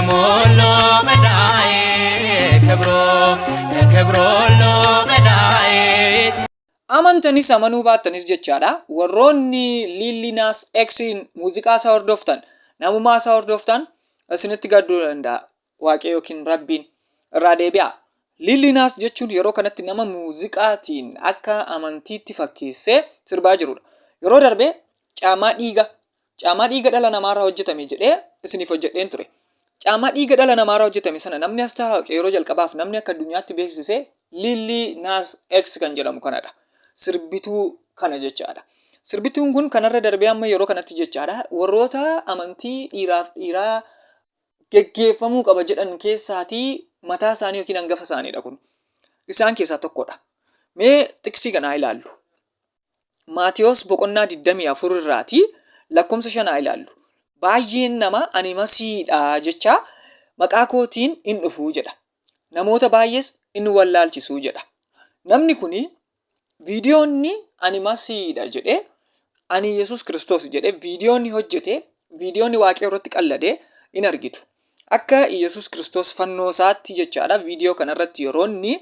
ስሙሎ መዳዬ ክብሮ ተከብሮ መዳዬ amantanis amanuu baattanis jechaadha. Warroonni Lil Nas Xin muuziqaa isaa hordoftan, namummaa isaa hordoftan isinitti gadduu danda'a. Waaqayyo yookiin Rabbiin irraa deebi'a. Lil Nas jechuun yeroo kanatti nama muuziqaatiin akka amantiitti fakkeessee sirbaa jirudha. Yeroo darbe caamaa dhiiga dhala namaarraa hojjetame jedhee isiniif hojjedheen ture. Caamaa dhiiga dhala namaarraa hojjetame sana namni as taa'e yeroo jalqabaaf namni akka addunyaatti beeksise Lil Nas X kan jedhamu kanadha. Sirbituu kana jechaadha. Sirbituun kun kanarra darbee amma yeroo kanatti jechaadha. Warroota amantii dhiiraaf dhiiraa geggeeffamuu qaba jedhan keessaatii mataa isaanii yookiin hangafa isaaniidha kun. Isaan keessaa tokkodha. Mee xiqsii kanaa ilaallu. Maatiyos boqonnaa 24 irraatii lakkoofsa 5 ilaallu. Baay'een nama ani masiidha jecha maqaa kootiin in dhufuu jedha. Namoota baay'ees in wallaalchisuu jedha. Namni kuni viidiyoonni ani masiidha jedhee ani Yesus Kiristoos jedhee viidiyoonni hojjete viidiyoonni waaqayyo irratti qalladee in argitu. Akka Yesus Kiristoos fannoo isaatti jechaadha viidiyoo kanarratti yeroo inni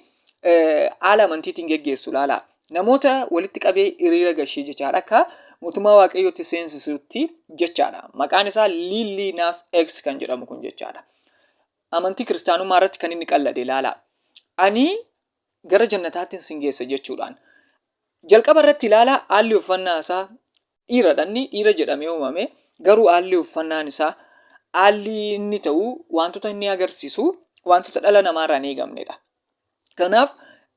haala amantiitiin geggeessu laala. Namoota walitti qabee hiriira gashee jechaadha akka mootummaa waaqayyootti seensisuutti jechaadha. Maqaan isaa Lil Nas X kan jedhamu kun jechaadha. Amantii kiristaanummaa irratti kan inni qallade laala. Ani gara jannataattiin sin geessa jechuudhaan. Jalqaba irratti ilaala haalli uffannaa isaa dhiira jedhamee uumame garuu haalli uffannaan isaa haalli inni ta'u wantoota inni agarsiisu wantoota dhala namaarraa hin eegamnedha. Kanaaf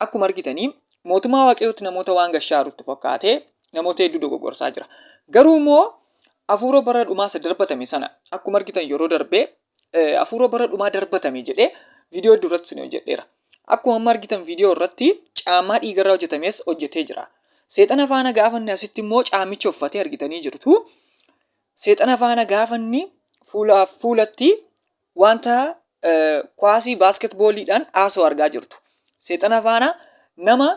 akkuma argitanii mootummaa waaqayyootti namoota waan gashaarutti fakkaatee namoota hedduu dogoggorsaa jira. Garuu immoo hafuura bara dhumaa isa darbatame sana akkuma argitan yeroo darbee hafuura bara dhumaa darbatame jedhee viidiyoo duratti isin hojjedheera. Akkuma amma argitan viidiyoo irratti caamaa dhiigarraa hojjetames hojjetee jira. Seexana faana gaafanni asitti immoo caamicha uffatee argitanii jirtu. Seexana faana gaafanni fuulatti wanta kwaasii baaskeetbooliidhaan haasa'u argaa jirtu. Seexana faana nama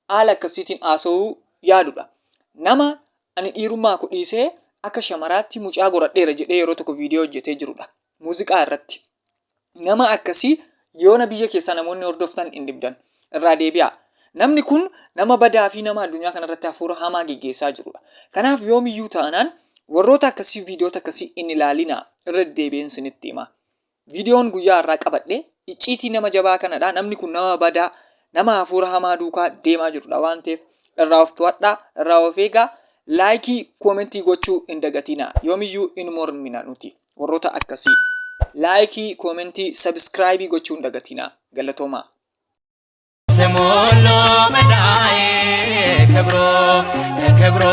haala akkasiitiin haasa'uu yaadudha. Nama ani dhiirummaa kudhiisee akka shamaraatti mucaa goradheera jedhee yeroo tokko viidiyoo hojjetee jirudha. Muuziqaa irratti. Nama akkasii yoona biyya keessaa namoonni hordoftan hin dibdan irraa deebi'a. Namni kun nama badaa fi nama addunyaa kanarratti hafuura hamaa geggeessaa jirudha. Kanaaf yoomiyyuu taanaan warroota akkasii viidiyoota akkasii hin ilaalina irra deebi'een isinitti hima. Viidiyoon guyyaa irraa qabadhe icciitii nama jabaa kanadha. Namni kun nama badaa nama hafuura hamaa duukaa deemaa jirudha waan ta'eef irraa of to'adhaa, irraa of eegaa, laayikii koomentii gochuu hin dagatina. Yoomiyyuu hin mormina nuti warroota akkasii. Laayikii koomentii sabiskiraayibii gochuu hin dagatina. Galatoomaa. ስሙሎ መዳዬ ክብሮ ተከብሮ